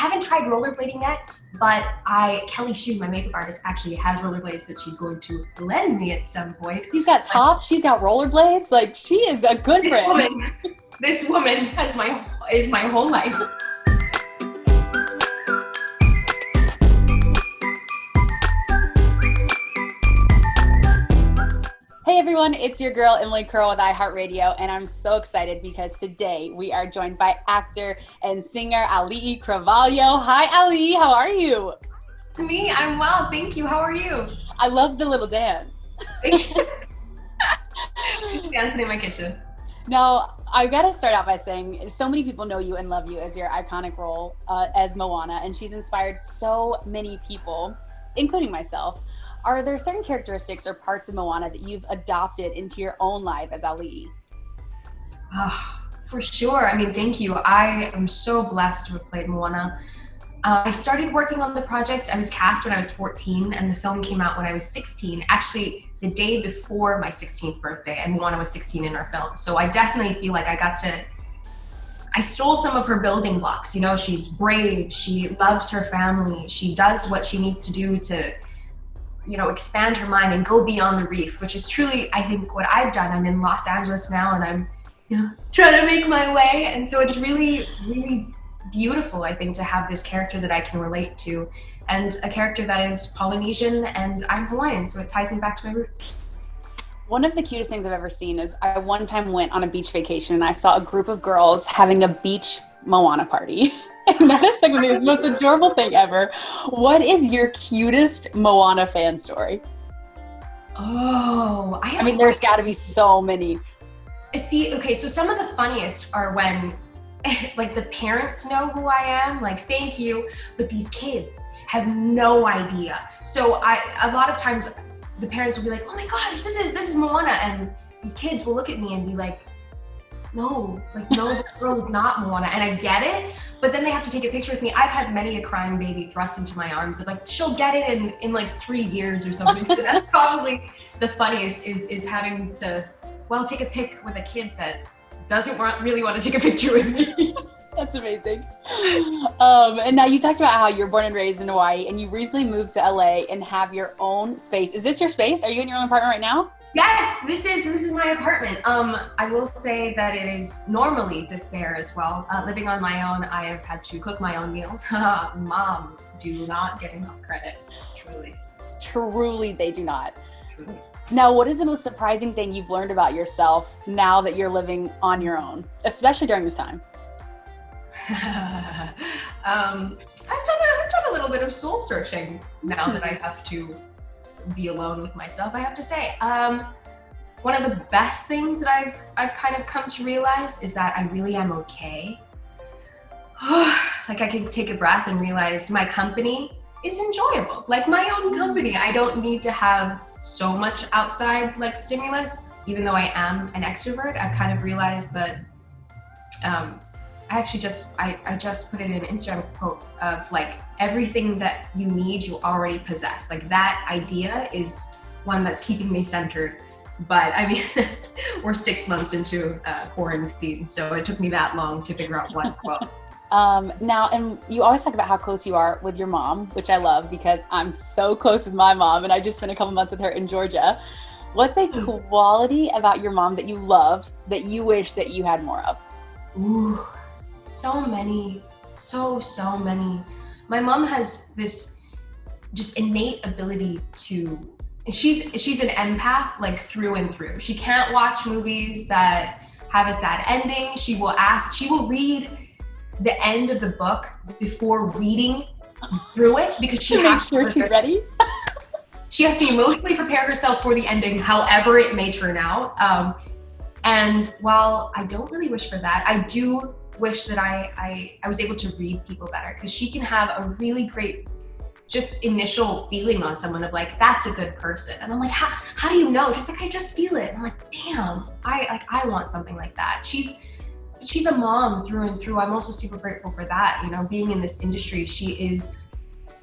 haven't tried rollerblading yet, but Kelly Shue, my makeup artist, actually has rollerblades that she's going to lend me at some point. She's got tops, she's got rollerblades. Like, she is a good friend. This woman is my whole life. Hey everyone, it's your girl Auli'i Cravalho with iHeartRadio, and I'm so excited because today we are joined by actor and singer Auli'i Cravalho. Hi Auli'i, how are you? It's me, I'm well, thank you. How are you? I love the little dance. Dancing in my kitchen. Now, I gotta start out by saying so many people know you and love you as your iconic role as Moana, and she's inspired so many people, including myself. Are there certain characteristics or parts of Moana that you've adopted into your own life as Auli'i? For sure. I mean, thank you. I am so blessed to have played Moana. I started working on the project. I was cast when I was 14, and the film came out when I was 16, actually the day before my 16th birthday, and Moana was 16 in our film. So I definitely feel like I stole some of her building blocks. You know, she's brave, she loves her family, she does what she needs to do to, you know, expand her mind and go beyond the reef, which is truly, I think, what I've done. I'm in Los Angeles now, and I'm, you know, trying to make my way. And so it's really, really beautiful, I think, to have this character that I can relate to, and a character that is Polynesian, and I'm Hawaiian, so it ties me back to my roots. One of the cutest things I've ever seen is I one time went on a beach vacation and I saw a group of girls having a beach Moana party. And that is like the most adorable thing ever. What is your cutest Moana fan story? Oh, I mean, there's got to be so many. See, okay, so some of the funniest are when, like, the parents know who I am, like, thank you, but these kids have no idea. So a lot of times the parents will be like, oh my gosh, this is Moana, and these kids will look at me and be like, no, the girl is not Moana, and I get it, but then they have to take a picture with me. I've had many a crying baby thrust into my arms of like, she'll get it in like 3 years or something. So that's probably the funniest is having to, well, take a pic with a kid that doesn't really want to take a picture with me. That's amazing. And now you talked about how you're born and raised in Hawaii, and you recently moved to LA and have your own space. Is this your space? Are you in your own apartment right now? Yes, this is my apartment. I will say that it is normally this bare as well. Living on my own, I have had to cook my own meals. Moms do not get enough credit, truly. Truly, they do not. Truly. Now, what is the most surprising thing you've learned about yourself now that you're living on your own, especially during this time? I've done a little bit of soul searching now that I have to be alone with myself, I have to say. One of the best things that I've kind of come to realize is that I really am okay. Like, I can take a breath and realize my company is enjoyable. Like, my own company. I don't need to have so much outside like stimulus, even though I am an extrovert. I've kind of realized that I just put it in an Instagram quote of like, everything that you need, you already possess. Like, that idea is one that's keeping me centered. But I mean, we're 6 months into quarantine, so it took me that long to figure out one quote. Now, and you always talk about how close you are with your mom, which I love because I'm so close with my mom, and I just spent a couple months with her in Georgia. What's a quality about your mom that you love that you wish that you had more of? Ooh. So many, so many. My mom has this just innate ability to, she's an empath, like, through and through. She can't watch movies that have a sad ending. She will read the end of the book before reading through it because she has to. She's ready? She has to emotionally prepare herself for the ending, however it may turn out. And while I don't really wish for that, I do wish that I was able to read people better, because she can have a really great just initial feeling on someone of like, that's a good person. And I'm like, how do you know? She's like, I just feel it. And I'm like, damn, I want something like that. She's a mom through and through. I'm also super grateful for that. You know, being in this industry, she is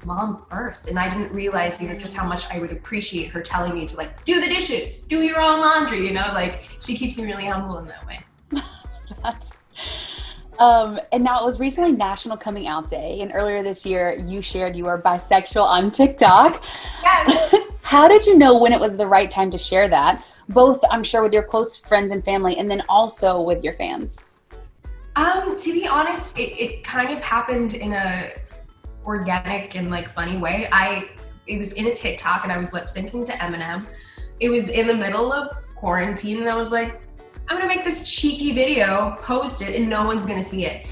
mom first. And I didn't realize, you know, just how much I would appreciate her telling me to like, do the dishes, do your own laundry, you know, like she keeps me really humble in that way. And now it was recently National Coming Out Day, and earlier this year you shared you were bisexual on TikTok. Yes. How did you know when it was the right time to share that? Both, I'm sure, with your close friends and family, and then also with your fans. To be honest, it kind of happened in a organic and like funny way. It was in a TikTok and I was lip syncing to Eminem. It was in the middle of quarantine and I was like, I'm gonna make this cheeky video, post it, and no one's gonna see it.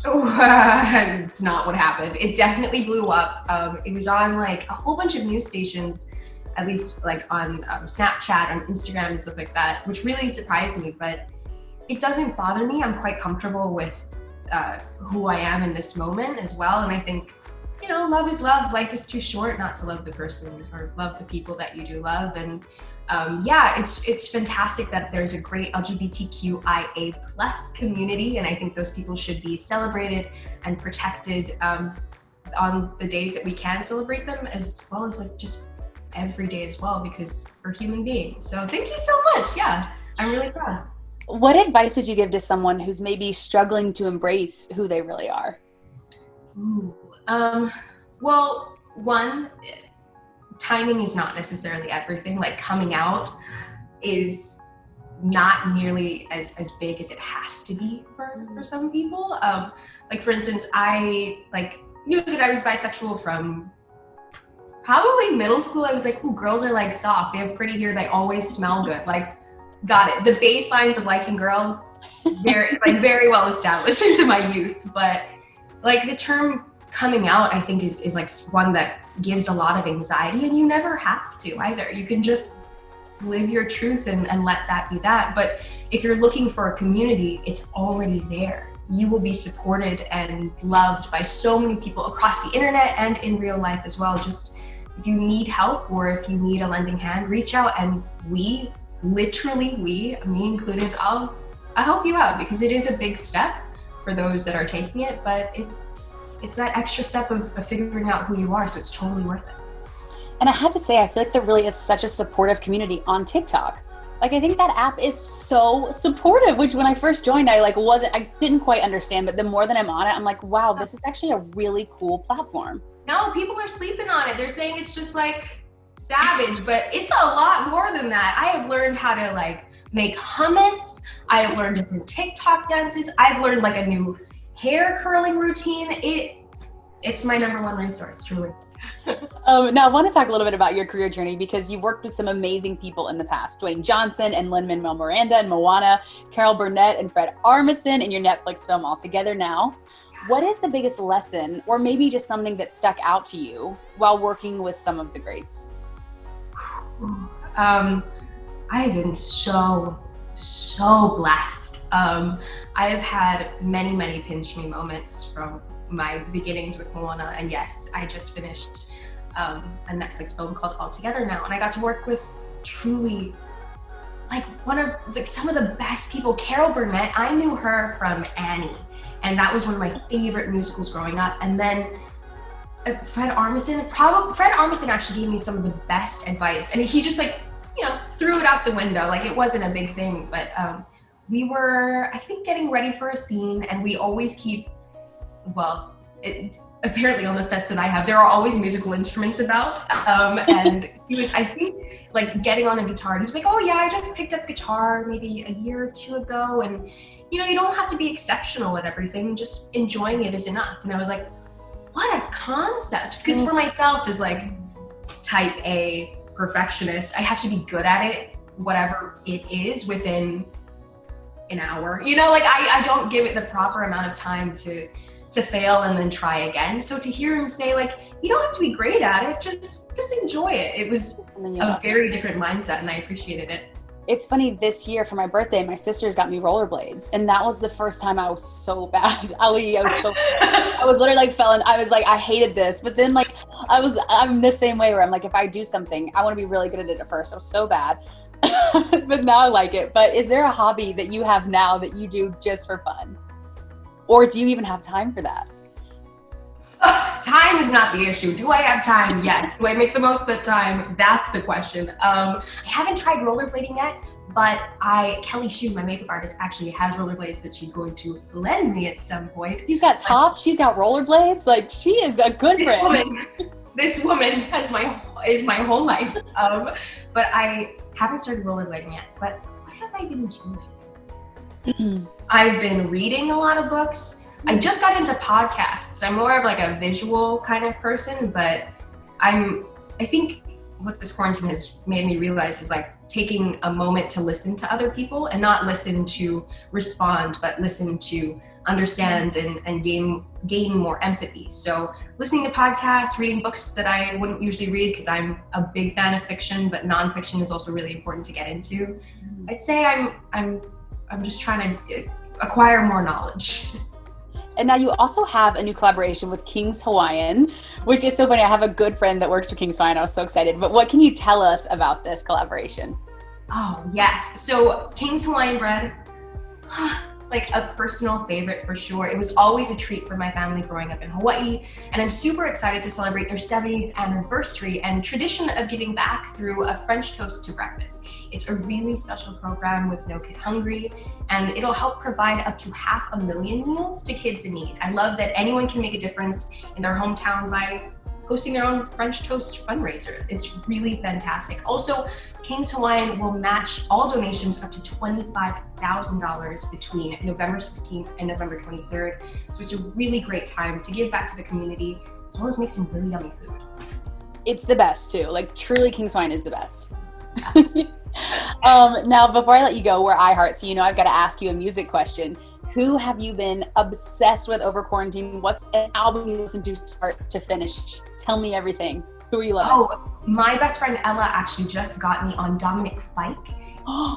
It's not what happened. It definitely blew up. It was on like a whole bunch of news stations, at least like on Snapchat, on Instagram and stuff like that, which really surprised me, but it doesn't bother me. I'm quite comfortable with who I am in this moment as well. And I think, love is love. Life is too short not to love the person or love the people that you do love. And it's fantastic that there's a great LGBTQIA+ community. And I think those people should be celebrated and protected on the days that we can celebrate them, as well as like just every day as well, because we're human beings. So thank you so much. Yeah, I'm really proud. What advice would you give to someone who's maybe struggling to embrace who they really are? Well, one, timing is not necessarily everything. Like coming out is not nearly as big as it has to be for some people. Like for instance, I knew that I was bisexual from probably middle school. I was like, ooh, girls are like soft. They have pretty hair. They always smell good. Like, got it. The baselines of liking girls, very well established into my youth. But like the term coming out, I think is like one that gives a lot of anxiety, and you never have to either. You can just live your truth and let that be that. But if you're looking for a community, it's already there. You will be supported and loved by so many people across the internet and in real life as well. Just if you need help or if you need a lending hand, reach out, and me included, I'll help you out, because it is a big step for those that are taking it, but it's that extra step of figuring out who you are, so it's totally worth it. And I have to say, I feel like there really is such a supportive community on TikTok. Like, I think that app is so supportive, which when I first joined, I didn't quite understand, but the more that I'm on it, I'm like, wow, this is actually a really cool platform. No, people are sleeping on it. They're saying it's just like savage, but it's a lot more than that. I have learned how to like make hummus. I have learned different TikTok dances. I've learned like a new hair curling routine. It's my number one resource, truly. Now I want to talk a little bit about your career journey, because you've worked with some amazing people in the past: Dwayne Johnson and Lin-Manuel Miranda and Moana, Carol Burnett and Fred Armisen in your Netflix film All Together Now. What is the biggest lesson, or maybe just something that stuck out to you while working with some of the greats? I have been so blessed. I have had many pinch me moments from my beginnings with Moana, and yes, I just finished a Netflix film called All Together Now, and I got to work with truly like some of the best people. Carol Burnett, I knew her from Annie, and that was one of my favorite musicals growing up. And then Fred Armisen actually gave me some of the best advice, and he just threw it out the window. Like, it wasn't a big thing, but we were, I think, getting ready for a scene, and we always keep, apparently on the sets that I have, there are always musical instruments about, and he was, I think, like getting on a guitar, and he was like, oh yeah, I just picked up guitar maybe a year or two ago, and you don't have to be exceptional at everything, just enjoying it is enough. And I was like, what a concept, because for myself as like type A perfectionist, I have to be good at it, whatever it is, within an hour. I don't give it the proper amount of time to fail and then try again. So to hear him say, like, you don't have to be great at it, just enjoy it. It was a very different mindset, and I appreciated it. It's funny, this year for my birthday, my sisters got me rollerblades, and that was the first time I was so bad. Auli'i, I was literally like I was like, I hated this, but then I'm the same way where I'm like, if I do something, I want to be really good at it at first. I was so bad, but now I like it. But is there a hobby that you have now that you do just for fun? Or do you even have time for that? Time is not the issue. Do I have time? Yes. Do I make the most of the time? That's the question. I haven't tried rollerblading yet, But Kelly Shu, my makeup artist, actually has rollerblades that she's going to lend me at some point. She's got tops, she's got rollerblades. Like, she is a good friend. This woman is my whole life. But I haven't started rollerblading yet. But what have I been doing? I've been reading a lot of books. I just got into podcasts. I'm more of like a visual kind of person, but I think what this quarantine has made me realize is like taking a moment to listen to other people and not listen to respond, but listen to understand and gain more empathy. So listening to podcasts, reading books that I wouldn't usually read because I'm a big fan of fiction, but nonfiction is also really important to get into. I'd say I'm just trying to acquire more knowledge. And now you also have a new collaboration with King's Hawaiian, which is so funny. I have a good friend that works for King's Hawaiian. I was so excited. But what can you tell us about this collaboration? Oh, yes. So King's Hawaiian bread, like a personal favorite for sure. It was always a treat for my family growing up in Hawaii. And I'm super excited to celebrate their 70th anniversary and tradition of giving back through a French toast to breakfast. It's a really special program with No Kid Hungry, and it'll help provide up to 500,000 meals to kids in need. I love that anyone can make a difference in their hometown by hosting their own French toast fundraiser. It's really fantastic. Also, King's Hawaiian will match all donations up to $25,000 between November 16th and November 23rd. So it's a really great time to give back to the community, as well as make some really yummy food. It's the best too. Like, truly, King's Hawaiian is the best. Now, before I let you go, we're iHeart, so I've got to ask you a music question. Who have you been obsessed with over quarantine? What's an album you listen to start to finish? Tell me everything. Who are you loving? Oh, my best friend Ella actually just got me on Dominic Fike.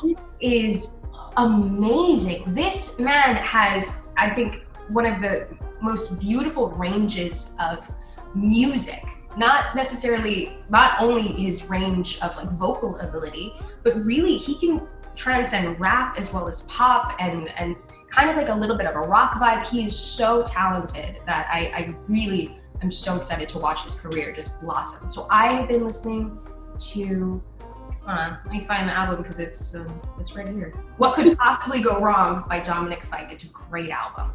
He is amazing. This man has, I think, one of the most beautiful ranges of music. Not only his range of like vocal ability, but really he can transcend rap as well as pop and kind of like a little bit of a rock vibe. He is so talented that I really am so excited to watch his career just blossom. So I have been listening to, let me find the album because it's right here. What Could Possibly Go Wrong by Dominic Fike. It's a great album.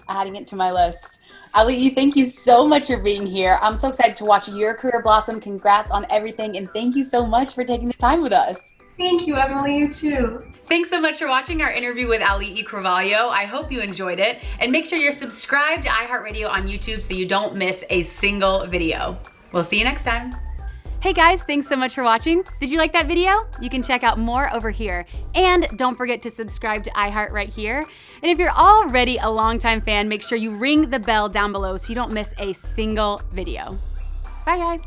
Adding it to my list. Auli'i, thank you so much for being here. I'm so excited to watch your career blossom. Congrats on everything, and thank you so much for taking the time with us. Thank you, Emily. You too. Thanks so much for watching our interview with Auli'i Cravalho. I hope you enjoyed it. And make sure you're subscribed to iHeartRadio on YouTube so you don't miss a single video. We'll see you next time. Hey guys, thanks so much for watching. Did you like that video? You can check out more over here. And don't forget to subscribe to iHeart right here. And if you're already a longtime fan, make sure you ring the bell down below so you don't miss a single video. Bye guys.